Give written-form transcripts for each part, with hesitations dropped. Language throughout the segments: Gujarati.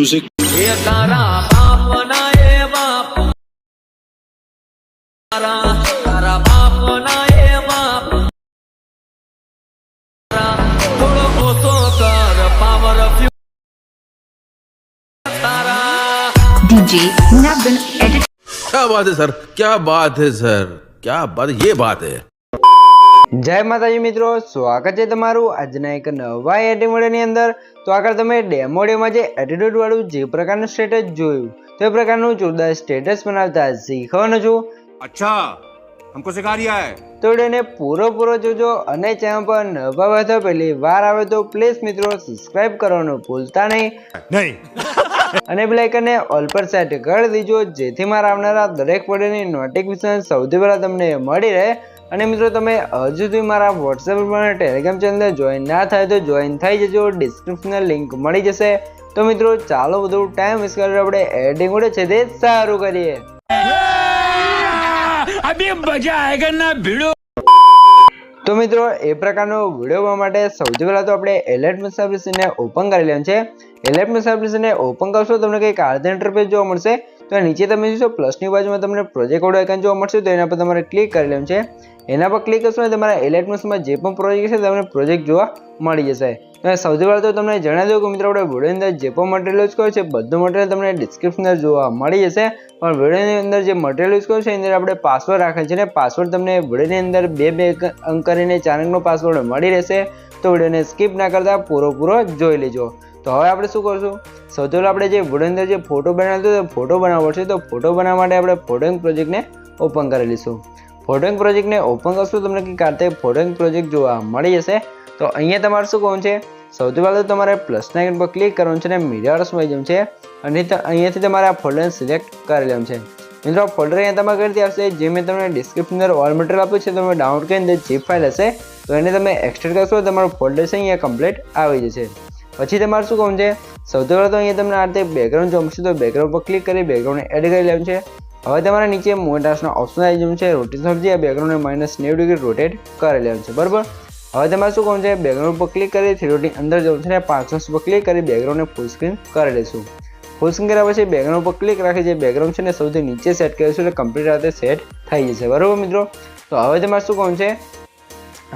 music. DJ Nabin edit. क्या बात है सर, क्या बात है सर, क्या बात है, ये बात है। જય માતાજી મિત્રો, સ્વાગત છે તમારું આજના એક નવા એટીમોડની અંદર। તો આગળ તમે ડેમોડેમાં જે એટીટ્યુડ વાળું જે પ્રકારનું સ્ટેટસ જોયું તે પ્રકારનું જોરદાર સ્ટેટસ બનાવતા શીખવાનું છું। अच्छा हमको सिखा रिया है। તો વિડીયોને પૂરો જોજો અને ચેનલ પર નવા હોય તો પહેલી વાર આવે તો પ્લીઝ મિત્રો સબસ્ક્રાઇબ કરવાનું ભૂલતા નહીં અને બેલ આઇકનને ઓલ પર સેટ કરી દેજો જેથી મારા આવનારા દરેક વિડીયોની નોટિફિકેશન સૌથી પહેલા તમને મળી રહે। અને મિત્રો તમે હજુ સુધી મારા વોટ્સએપ અને ટેલિગ્રામ ચેનલ જોઈન ના થાય તો જોઈન થઈ જજો, ડિસ્ક્રિપ્શનમાં લિંક મળી જશે। તો મિત્રો ચાલો બધું ટાઈમ વેસ્ટ કરીને આપણે એડિટિંગ ઉડે છે તે સારું કરીએ। अभी मजा आएगा ना भिड़ो। તો મિત્રો એ પ્રકારનો વિડીયો બનાવવા માટે સૌથી પહેલા તો આપણે એલિમેન્ટ્સ એપ્લિકેશનને ઓપન કરી લેવાનું છે। એલિમેન્ટ્સ એપ્લિકેશનને ઓપન કરશો તમને કંઈક આ રીતે ઇન્ટરફેસ જોવા મળશે। તો નીચે તમે જોશો પ્લસની બાજુમાં તમને પ્રોજેક્ટ વાળું આઇકન જોવા મળશે, તો એના પર તમારે ક્લિક કરી લેવાનું છે। એના પર ક્લિક કરશો તમારા એલિમેન્ટ્સમાં જે પણ પ્રોજેક્ટ છે તમને પ્રોજેક્ટ જોવા મળી જશે। તો સૌથી પહેલા તો તમને જણાવી દઉં કે મિત્રો આપણે વિડીયોની અંદર જે પણ મટીરિયલ યુઝ કર્યો છે બધું મટીરિયલ તમને ડિસ્ક્રિપ્શનમાં જોવા મળી જશે। પણ વિડીયોની અંદર જે મટીરિયલ યુઝ કર્યો છે એની અંદર આપણે પાસવર્ડ રાખેલ છે ને પાસવર્ડ તમને વિડીયોની અંદર બે અંક કરીને 4 અંકનો પાસવર્ડ મળી રહેશે। તો વિડીયોને સ્કીપ ના કરતા પૂરો જોઈ લેજો। તો હવે આપણે શું કરશું, સૌથી પહેલાં આપણે જે વિડીયોની અંદર જે ફોટો બનાવ્યો હતો ફોટો બનાવવો પડશે। તો ફોટો બનાવવા માટે આપણે ફોટોઇંગ પ્રોજેક્ટને ઓપન કરી લઈશું। ફોટોઇંગ પ્રોજેક્ટને ઓપન કરશું તમને કંઈક આ રીતે ફોટોઇંગ પ્રોજેક્ટ જોવા મળી જશે। તો અહીંયા તમારે શું કરવાનું છે, સૌથી પહેલાં તો તમારે પ્લસના આઇકન પર ક્લિક કરવાનું છે અને મીડિયાર્સમાં જવું છે અને અહીંયાથી તમારે આ ફોલ્ડર સિલેક્ટ કરી લેવાનું છે। મિત્રો આ ફોલ્ડર અહીંયા તમારે કરી આવશે જે મેં તમને ડિસ્ક્રિપ્શનની અંદર ઓલ મટીરિયલ આપ્યું છે, તમે ડાઉનલોડ કરીને અંદર zip ફાઇલ હશે તો એને તમે એક્સટ્રેક્ટ કરશો તમારું ફોલ્ડર છે અહીંયા કમ્પ્લીટ આવી જશે। પછી તમારે શું કરવાનું છે, સૌથી પહેલાં તો અહીંયા તમને આ રીતે બેકગ્રાઉન્ડ જોવા મળશે, તો બેકગ્રાઉન્ડ પર ક્લિક કરી બેકગ્રાઉન્ડને એડ કરી લેવાનું છે। હવે તમારા નીચે મોટાસનો ઓપ્શન આવી જવું છે, રોટેશન સમજી આ બેકગ્રાઉન્ડને -90 ડિગ્રી રોટેટ કરી લેવાનું છે, બરાબર। હવે તમારે શું કરવાનું છે, બેકગ્રાઉન્ડ પર ક્લિક કરી થ્રીડોટની અંદર જવું છે અને 500 પર ક્લિક કરી બેકગ્રાઉન્ડને ફૂલ સ્ક્રીન કરી લઈશું। ફૂલ સ્ક્રીન કર્યા પછી બેકગ્રાઉન્ડ પર ક્લિક રાખી જે બેકગ્રાઉન્ડ છે ને સૌથી નીચે સેટ કરીશું એટલે કમ્પ્લીટ રીતે સેટ થઈ જશે, બરાબર મિત્રો। તો હવે તમારે શું કરવાનું છે,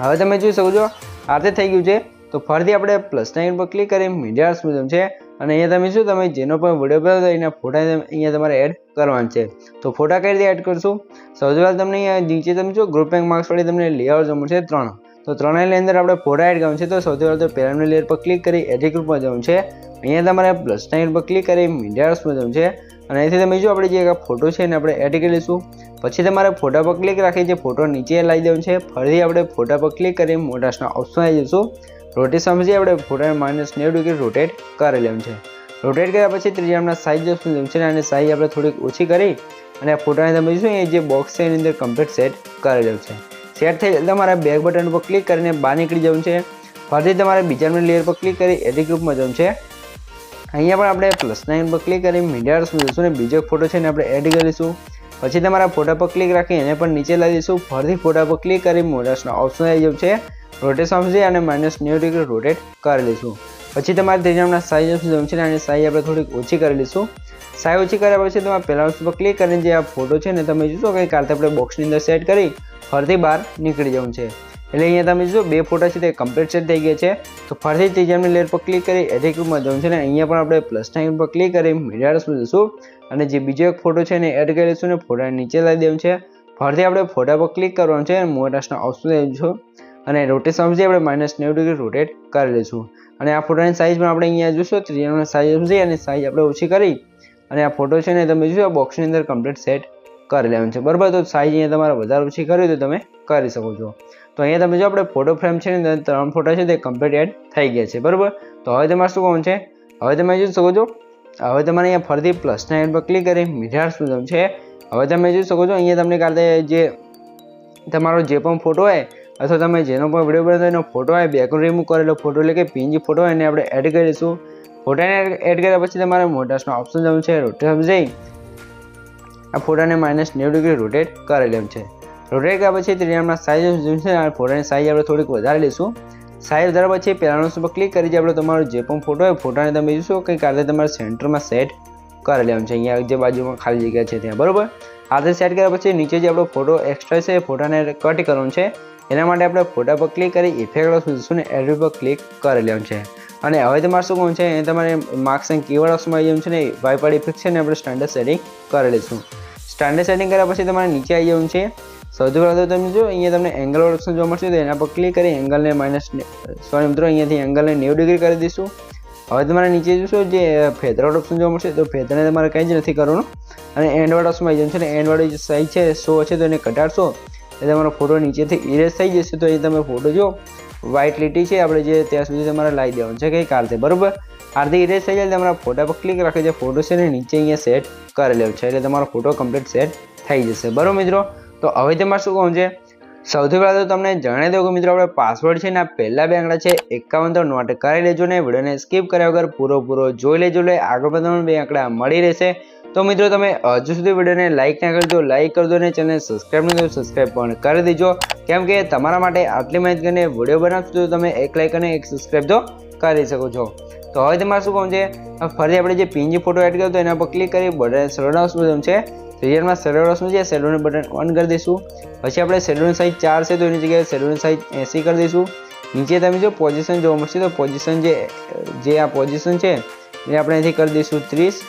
હવે તમે જોઈ શકો છો આ રીતે થઈ ગયું છે। તો ફરીથી આપણે પ્લસના આઇકન પર ક્લિક કરી મીડિયાર્સ મ્યુઝિયમ છે અને અહીંયા તમે શું તમે જેનો પણ વિડીયો બનાવ્યો એના ફોટા અહીંયા તમારે એડ કરવાના છે। તો ફોટા કઈ રીતે એડ કરશું, સૌથી પહેલાં તમને અહીંયા નીચે તમે જો ગ્રુપ બેંક માર્ક્સ વાળી તમને લેયર જોવા મળશે 3, તો 3ની અંદર આપણે ફોટા એડ કરવાનું છે। તો સૌથી પહેલાં તો પહેલાની લેયર પર ક્લિક કરી એડિટ ગ્રુપમાં જવાનું છે, અહીંયા તમારે પ્લસના આઇકન પર ક્લિક કરી મીડિયાર્સમાં જવાનું છે અને અહીંથી તમે જો આપણે જે ફોટો છે એને આપણે એડ કરી લઈશું। પછી તમારે ફોટા પર ક્લિક રાખી જે ફોટો નીચે લાવી દેવાનું છે, ફરીથી આપણે ફોટા પર ક્લિક કરી મોટાસના ઓપ્શન આવી જઈશું। રોટેટ સમજી આપણે ફોટાને -90 ડિગ્રી રોટેટ કરી લેવાનું છે। રોટેટ કર્યા પછી ત્રીજાના સાઇઝ ઓપ્શન જેવું છે અને સાઇઝ આપણે થોડીક ઓછી કરી અને આ ફોટાને તમે જોઈશું એ જે બોક્સ છે એની અંદર કમ્પ્લીટ સેટ કરી લેવું છે। સેટ થઈ તમારે બેક બટન પર ક્લિક કરીને બહાર નીકળી જવું છે, ફરીથી તમારે બીજા લેયર પર ક્લિક કરી એડિટ ગ્રુપમાં જવું છે। અહીંયા પણ આપણે પ્લસના આઇકન પર ક્લિક કરી મીડિયાર્સમાં જઈશું અને બીજો ફોટો છે ને આપણે એડ કરીશું। પછી તમારા ફોટા પર ક્લિક રાખી એને પણ નીચે લાવી દઈશું, ફરીથી ફોટા પર ક્લિક કરી મોટાસના ઓપ્શન આવી જવું છે, રોટેટ સમજી અને -90 ડિગ્રી રોટેટ કરી લઈશું। પછી તમારે ત્રીજાના સાઇઝ ઓપ્શન જવું છે અને સાઇઝ આપણે થોડીક ઓછી કરી લઈશું। સાઇઝ ઓછી કર્યા પછી તમારે પહેલા ઓપ્શન પર ક્લિક કરીને જે આ ફોટો છે ને તમે જોશો કે કાલે આપણે બોક્સની અંદર સેટ કરી ફરીથી બહાર નીકળી જવું છે। એટલે અહીંયા તમે જોશો બે ફોટા છે તે કમ્પ્લીટ સેટ થઈ ગયા છે। તો ફરીથી ત્રીજાની લેયર પર ક્લિક કરી એડિટ ગ્રુપમાં જવું છે ને અહીંયા પણ આપણે પ્લસના આઇકન પર ક્લિક કરી મીડિયાર્સમાં જઈશું અને જે બીજો એક ફોટો છે એને એડ કરી લઈશું અને ફોટા નીચે લાવી દેવું છે, ફરીથી આપણે ફોટા પર ક્લિક કરવાનું છે અને મોટાસના ઓપ્શન લઈશું અને રોટેટ સમજી આપણે -90 ડિગ્રી રોટેટ કરી લઈશું। અને આ ફોટાની સાઇઝ પણ આપણે અહીંયા જોશો ત્રીજાનો સાઇઝ સમજી અને સાઇઝ આપણે ઓછી કરી અને આ ફોટો છે ને તમે જોશો બોક્સની અંદર કમ્પ્લીટ સેટ કરી લેવાનું છે, બરાબર। તો સાઇઝ અહીંયા તમારે વધારે ઓછી કરવી તો તમે કરી શકો છો। તો અહીંયા તમે જો આપણે ફોટો ફ્રેમ છે ને 3 ફોટા છે તે કમ્પ્લીટ એડ થઈ ગયા છે, બરાબર। તો હવે તમારે શું કરવાનું છે, હવે તમે જોઈ શકો છો હવે તમારે અહીંયા ફરીથી પ્લસના આઇકન પર ક્લિક કરી મીડિયાર્સમાં જવું છે। હવે તમે જોઈ શકો છો અહીંયા તમને કાલે જે તમારો જે પણ ફોટો હોય અથવા તમે જેનો પણ વિડીયો બનાવતો એનો ફોટો હોય બેકગ્રાઉન્ડ રિમૂવ કરેલો ફોટો એટલે કે પીએનજી ફોટો હોય એને આપણે એડ કરીશું। ફોટાને એડ કર્યા પછી તમારે મોટાસના ઓપ્શન જવું છે, રોટેટ સમજી આ ફોટાને -90 ડિગ્રી રોટેટ કરી લેવું છે। રોટેટ કર્યા પછી ત્રીજાના સાઇઝ જોવું છે, આ ફોટાની સાઇઝ આપણે થોડીક વધારી લઈશું સાઈઝ વધારે પછી પહેલાંનો ઓપ્શન પર ક્લિક કરી જે આપણે તમારો જે પણ ફોટો હોય ફોટાને તમે જોશો કંઈક આ રીતે તમારે સેન્ટરમાં સેટ કરી લેવાનું છે, અહીંયા જે બાજુમાં ખાલી જગ્યા છે ત્યાં, બરાબર. આ રીતે સેટ કર્યા પછી નીચે જે આપણો ફોટો એક્સ્ટ્રા છે એ ફોટાને કટ કરવાનો છે. એના માટે આપણે ફોટા પર ક્લિક કરી ઇફેક્ટ જઈશું ને એડિટ પર ક્લિક કરી લેવાનું છે. અને હવે તમારે શું કરવાનું છે એ તમારે માર્ક્સ એન્ડ કીવર્ડ ઓપ્શનમાં આવી જવાનું છે ને વાઇપાડ ઇફેક્ટ છે ને આપણે સ્ટાન્ડર્ડ સેટિંગ કરી લઈશું. સ્ટાન્ડર્ડ સેટિંગ કર્યા પછી તમારે નીચે આવી જવાનું છે. સૌથી પહેલાં તો તમે જો અહીંયા તમને એંગલ ઓપ્શન જોવા મળશે તો એના પર ક્લિક કરી એંગલને અહીંયાથી એંગલને 90 ડિગ્રી કરી દઈશું. હવે તમારે નીચે જોશો જે ફેદરવાળો ઓપ્શન જોવા મળશે તો ફેદરને તમારે કંઈ જ નથી કરવાનું અને એન્ડવાળો ઓપ્શન આવી જવાનું છે ને એન્ડવાળી જે સાઈઝ છે 100 છે તો એને ઘટાડશો એટલે તમારો ફોટો નીચેથી ઇરેઝ થઈ જશે. તો એ તમે ફોટો જો વ્હાઇટ લીટી છે આપણે જે ત્યાં સુધી તમારે લાવી દેવાનું છે કંઈક આરતે, બરાબર. આરતી ઇરેઝ થઈ જાય તમારા ફોટા પર ક્લિક રાખી જે ફોટો છે ને નીચે અહીંયા સેટ કરી લેવું છે એટલે તમારો ફોટો કમ્પ્લીટ સેટ થઈ જશે, બરાબર મિત્રો. તો હવે તમારે શું કહું છે સૌથી પહેલાં તો તમને જણાવી દઉં કે મિત્રો આપણે પાસવર્ડ છે ને આ પહેલા 2 આંકડા છે 51 તો નોટ કરી લેજો ને વિડીયોને સ્કીપ કર્યા વગર પૂરો જોઈ લેજો એટલે આગળ પણ તમને 2 આંકડા મળી રહેશે. તો મિત્રો તમે હજુ સુધી વિડીયોને લાઇક ના કરજો લાઇક કરી દો ને ચેનલને સબસ્ક્રાઈબ નહીં તો સબસ્ક્રાઈબ પણ કરી દેજો, કેમ કે તમારા માટે આટલી મહેનત કરીને વિડીયો બનાવશો તો તમે 1 લાઇક અને 1 સબસ્ક્રાઈબ તો કરી શકો છો. તો હવે તમારે શું કહું છે ફરી આપણે જે પીએનજી ફોટો એડ કર્યો તો એના પર ક્લિક કરી બટન સરેરાશ બટન છે રિયલમાં સરેરાશનું છે શેડોનું બટન ઓન કરી દઈશું. પછી આપણે શેડોની સાઈઝ 4 છે તો એની જગ્યાએ શેડોની સાઈઝ 80 કરી દઈશું. નીચે તમે જો પોઝિશન જોવા મળશે તો પોઝિશન જે આ પોઝિશન છે એ આપણે અહીંથી કરી દઈશું 30.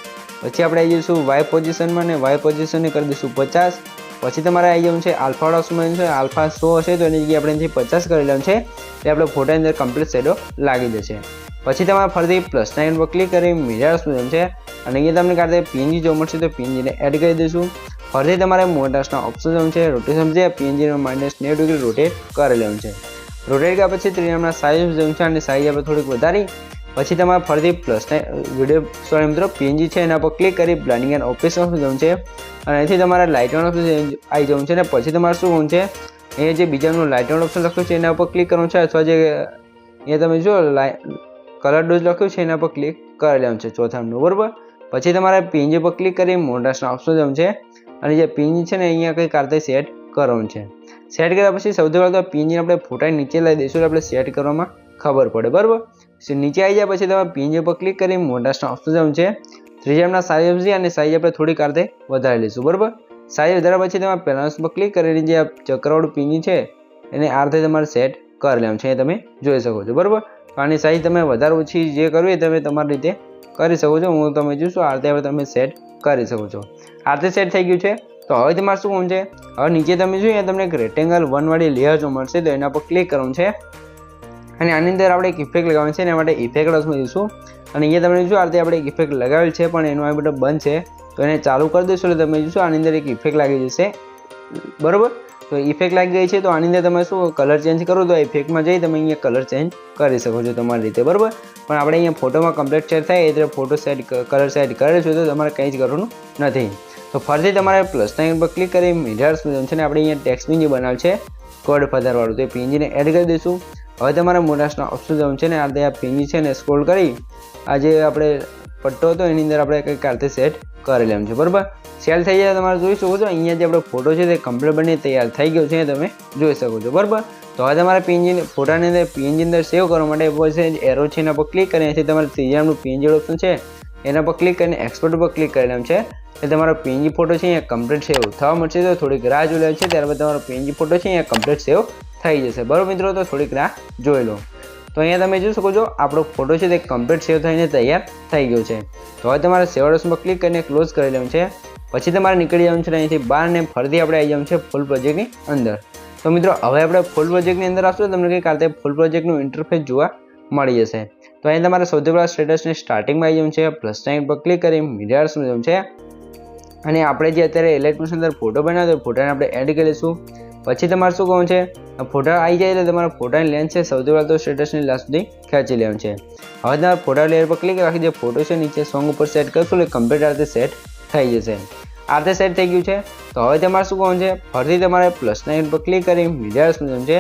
પછી આપણે આવી જઈશું વાય પોઝિશનમાં ને વાય પોઝિશનને કરી દઈશું 50. પછી તમારે આવી જવાનું છે આલ્ફા ઓપ્શન છે આલ્ફા 100 હશે તો એની જગ્યાએ આપણે અહીંથી 50 કરી લેવાનું છે એટલે આપણે ફોટાની અંદર કમ્પ્લીટ શેડો લાગી જશે. પછી તમારે ફરીથી પ્લસ સાઇન પર ક્લિક કરી મિરર ઓપ્શન છે અને અહીંયા તમને કાઢે પીએનજી જોવા મળશે તો પીએનજીને એડ કરી દઈશું. ફરીથી તમારે મોટાસના ઓપ્શન છે રોટેશન છે પીએનજીનો -90 ડિગ્રી રોટેટ કરી લેવાનું છે. રોટેટ કર્યા પછી ત્રિનામના સાઇઝ જોવું છે અને સાઇઝ આપણે થોડીક વધારી પછી તમારે ફરીથી વિડીયો પીએનજી છે એના પર ક્લિક કરી બ્લેન્ડિંગ એન્ડ ઓપ્શન ઓપ્શન છે અને અહીંથી તમારે લાઇટ ઓન ઓપ્શન આવી જવું છે ને પછી તમારે શું હોવું છે એ જે બીજાનું લાઇટ ઓન ઓપ્શન લખ્યું છે એના પર ક્લિક કરવાનું છે અથવા જે અહીંયા તમે જો કલર ડોઝ લખ્યું છે એના પર ક્લિક કરી લેવાનું છે ચોથાનું, બરાબર. પછી તમારે પીએનજી પર ક્લિક કરી મોટાસના ઓપ્શન જવું છે અને જે પીએનજી છે ને અહીંયા કંઈક આરતે સેટ કરવાનું છે. સેટ કર્યા પછી સૌથી પહેલાં તો પીએનજી આપણે ફોટા નીચે લઈ દઈશું એટલે આપણે સેટ કરવામાં ખબર પડે, બરાબર. નીચે આવી જાય પછી તમે પીએનજી પર ક્લિક કરી મોટાસના ઓપ્શન જવું છે ત્રીજાના સાઈઝ છે અને સાઈઝ આપણે થોડીક આરતે વધારી લઈશું, બરાબર. સાઈઝ વધાર્યા પછી તમે પહેલા પર ક્લિક કરીને જે ચક્રવાળું પીએનજી છે એને આરતે તમારે સેટ કરી લેવાનું છે એ તમે જોઈ શકો છો, બરાબર. આની સાઈઝ તમે વધારે ઓછી જે કરવી એ તમે તમારી રીતે કરી શકો છો. હું તમે જોશો આ રીતે તમે સેટ કરી શકો છો. આ રીતે સેટ થઈ ગયું છે. તો હવે તમારે શું કરવું છે હવે નીચે તમે જોઈએ તમને એક રેક્ટેંગલ 1 વાળી લેયર જો મળશે તો એના પર ક્લિક કરવાનું છે અને આની અંદર આપણે એક ઇફેક્ટ લગાવવાની છે એના માટે ઇફેક્ટ ઓપ્શન જઈશું અને અહીંયા તમે જોશો આ રીતે આપણે એક ઇફેક્ટ લગાવેલ છે પણ એનું આ બટન બંધ છે તો એને ચાલુ કરી દઈશું એટલે તમે જોશો આની અંદર એક ઇફેક્ટ લાગી જશે, બરાબર. તો ઇફેક્ટ લાગી ગઈ છે તો આની અંદર તમે શું કલર ચેન્જ કરો તો ઇફેક્ટમાં જઈ તમે અહીંયા કલર ચેન્જ કરી શકો છો તમારી રીતે, બરાબર. પણ આપણે અહીંયા ફોટોમાં કમ્પ્લીટ સેટ થાય એટલે ફોટો સેટ કલર સેટ કરીશું તો તમારે કંઈ જ કરવાનું નથી. તો ફરીથી તમારે પ્લસ સાઇન પર ક્લિક કરી મિરર્સ છે ને આપણે અહીંયા ટેક્સ્ટ પીએનજી બનાવેલ છે કોડ ફાધરવાળું તો એ પીએનજીને એડ કરી દઈશું. હવે તમારે મોટાસના ઓપ્શન જવું છે ને આ પીએનજી છે ને સ્ક્રોલ કરી આ જે આપણે પટ્ટો હતો એની અંદર આપણે કંઈક આરતે સેટ કરી લેવાનું છે, બરાબર. સેલ થઈ જાય તમારે જોઈ શકો છો અહીંયા જે આપણો ફોટો છે તે કમ્પ્લીટ બની તૈયાર થઈ ગયો છે તમે જોઈ શકો છો, બરાબર. તો હવે તમારે પીએનજી ફોટાની અંદર પીએનજી અંદર સેવ કરવા માટે પછી એરો છે એના પર ક્લિક કરીને અહીંથી તમારે ત્રીજાનું પીએનજી ઓપ્શન છે એના પર ક્લિક કરીને એક્સપોર્ટ પર ક્લિક કરી લેવાનું છે એટલે તમારો પીએનજી ફોટો છે અહીંયા કમ્પ્લીટ સેવ થવા મળશે તો થોડીક રાહ જોઈ લેવાની છે ત્યારબાદ તમારો પીએનજી ફોટો છે અહીંયા કમ્પ્લીટ સેવ થઈ જશે, બરાબર મિત્રો. તો થોડીક રાહ જોઈ લો. તો અહીંયા તમે જોઈ શકો છો આપણો ફોટો છે તે કમ્પ્લીટ સેવ થઈને તૈયાર થઈ ગયો છે. તો હવે તમારે સેવ ઓપ્શન પર ક્લિક કરીને ક્લોઝ કરી લેવાનું છે પછી તમારે નીકળી જવાનું છે અહીંથી બહાર ને ફરીથી આપણે આવી જવાનું છે ફૂલ પ્રોજેક્ટની અંદર. તો મિત્રો હવે આપણે ફૂલ પ્રોજેક્ટની અંદર આવશું તમને કંઈક આરતે ફૂલ પ્રોજેક્ટનું ઇન્ટરફેસ જોવા મળી જશે. તો અહીં તમારે સૌથી પહેલાં સ્ટેટસની સ્ટાર્ટિંગમાં આવી જવાનું છે પ્લસ સાઇન પર ક્લિક કરી મિરર્સ જવાનું છે અને આપણે જે અત્યારે ઇલેક્ટ્રોનિક્સ અંદર ફોટો બનાવ્યો તો ફોટાને આપણે એડ કરી લઈશું. પછી તમારે શું કરવાનું છે ફોટા આવી જાય એટલે તમારા ફોટાની લેન્થ છે સૌથી પહેલાં તો સ્ટેટસની લાસ્ટ સુધી ખેંચી લેવાનું છે. હવે તમારે ફોટા લેયર પર ક્લિક રાખી જે ફોટો છે નીચે સોંગ ઉપર સેટ કરશો એટલે કમ્પ્લીટ આ રીતે સેટ થઈ જશે. આ રીતે સેટ થઈ ગયું છે. તો હવે તમારે શું કરવાનું છે ફરીથી તમારે પ્લસ સાઇન પર ક્લિક કરી મિરર્સ છે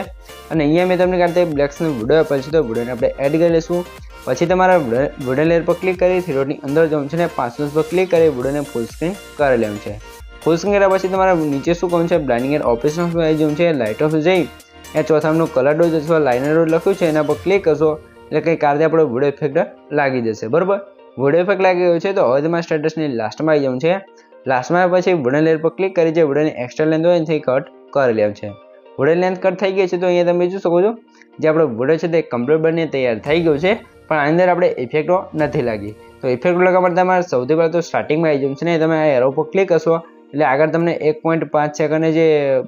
અને અહીંયા મેં તમને કાઢતે બ્લેક્સનો વિડીયો આપેલ છે તો વિડીયોને આપણે એડ કરી લઈશું. પછી તમારા વિડીયો લેયર પર ક્લિક કરી થ્રીડોટની અંદર જવાનું છે ને 5 પર ક્લિક કરી વિડીયોને ફૂલ સ્ક્રીન કરી લેવાનું છે. ફૂલ સ્ક્રીન કર્યા પછી તમારે નીચે શું કરવાનું છે બ્લાઇન્ડિંગ એન્ડ ઓપરેશન આવી જવું છે લાઇટ ઓફ જઈ એ ચોથાનું કલર ડોઝ અથવા લાઇનર ડોઝ લખ્યું છે એના પર ક્લિક કરશો એટલે કંઈક આ રીતે આપણો વિડીયો ઇફેક્ટ લાગી જશે. બરાબર, વિડીયો ઇફેક્ટ લાગી ગયો છે તો હવે તમારા સ્ટેટસની લાસ્ટમાં આવી જવું છે. લાસ્ટમાં પછી વિડીયો લેયર પર ક્લિક કરી જે વિડીયોની એક્સ્ટ્રા લેન્થ હોય એનાથી કટ કરી લેવું છે. વિડીયો લેન્થ કટ થઈ ગઈ છે તો અહીંયા તમે જોઈ શકો છો જે આપણો વિડીયો છે તે કમ્પ્લીટ બનીને તૈયાર થઈ ગયો છે, પણ આની અંદર આપણે ઇફેક્ટો નથી લાગી. તો ઇફેક્ટ લગાવવા માટે તમારે સૌથી પહેલાં તો સ્ટાર્ટિંગમાં આવી જવું છે ને તમે આ એરો પર ક્લિક કરશો એટલે આગળ તમને 1.5 સેકન્ડે જે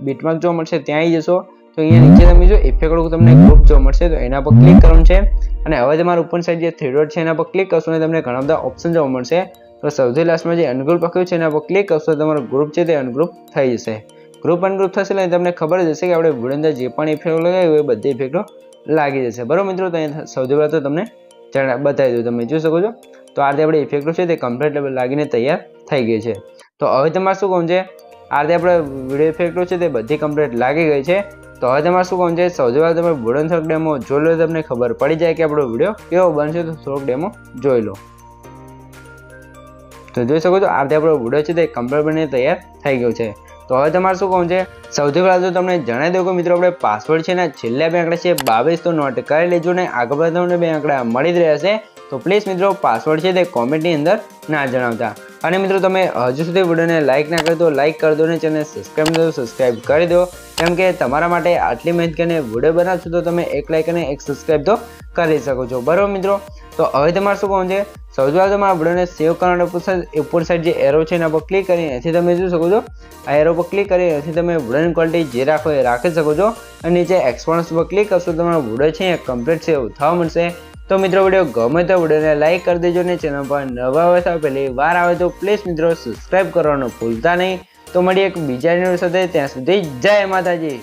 બીટમાર્ક જોવા મળશે ત્યાં આવી જશો. તો અહીંયા નીચે તમે જો ઇફેક્ટ તમને ગ્રુપ જોવા મળશે તો એના પર ક્લિક કરવાનું છે અને હવે તમારા ઉપર સાઈડ જે થ્રી ડોટ છે એના પર ક્લિક કરશો અને તમને ઘણા બધા ઓપ્શન જોવા મળશે. તો સૌથી લાસ્ટમાં જે અનગ્રુપ લખ્યું છે એના પર ક્લિક કરશો તમારો ગ્રુપ છે તે અનગ્રુપ થઈ જશે. ગ્રુપ અનગ્રુપ થશે એટલે તમને ખબર જ હશે કે આપણે વિડીયો અંદર જે પણ ઇફેક્ટો લગાવી હોય એ બધી ઇફેક્ટો લાગી જશે. બરાબર મિત્રો, તો અહીંયા સૌથી પહેલાં તો તમને બતાવી દઉં, તમે જોઈ શકો છો. તો આ રીતે આપણે ઇફેક્ટો છે તે કમ્પ્લીટ લાગીને તૈયાર થઈ ગઈ છે. તો હવે તમારે શું કહું છે, આ રીતે આપણે વિડીયો ઇફેક્ટો છે તે બધી કમ્પ્લીટ લાગી ગઈ છે. તો હવે તમારે શું કહું છે, સૌથી પહેલાં તમે વિડીયો થોડોક ડેમો જોઈ લો, તમને ખબર પડી જાય કે આપણો વિડીયો કેવો બનશે. તો થોડોક ડેમો જોઈ લો. તો જોઈ શકો છો આ રીતે આપણો વિડીયો છે તે કમ્પ્લીટ બનીને તૈયાર થઈ ગયો છે. તો હવે તમારે શું કહું છે, સૌથી પહેલાં તો તમને જણાવી દઉં કે મિત્રો આપણે પાસવર્ડ છે ને છેલ્લા બે આંકડા છે 22 તો નોટ કરી લેજો ને આગળ તમને બે આંકડા મળી જ રહ્યા છે. તો પ્લીઝ મિત્રો પાસવર્ડ છે તે કોમેન્ટની અંદર ના જણાવતા. અને મિત્રો તમે હજુ સુધી વિડીયોને લાઇક ના કરી તો લાઇક કરી દો ને ચેનલ સબસ્ક્રાઈબ ન તો સબસ્ક્રાઈબ કરી દો, કેમ કે તમારા માટે આટલી મહેનત કરીને વિડીયો બનાવશો તો તમે એક લાઇક અને એક સબસ્ક્રાઈબ તો કરી શકો છો. બરાબર મિત્રો, તો હવે તમારે શું કહું છે, સૌથી પહેલાં તમારા વિડીયોને સેવ કરવાના ઉપર સાઈડ જે એરો છે એના પર ક્લિક કરી એથી તમે જોઈ શકો છો. આ એરો પર ક્લિક કરી એથી તમે વિડીયોની ક્વોલિટી જે રાખો એ રાખી શકો છો અને નીચે એક્સપોન્સ પર ક્લિક કરશો તમારો વિડીયો છે એ કમ્પ્લીટ સેવ થવા મળશે. તો મિત્રો વિડીયો ગમે તો વિડીયોને લાઇક કરી દેજો ને ચેનલ પર નવા આવે તો પહેલી વાર આવે તો પ્લીઝ મિત્રો સબસ્ક્રાઈબ કરવાનું ભૂલતા નહીં. તો મળીએ એક બીજા વિડીયો સાથે, ત્યાં સુધી જય માતાજી.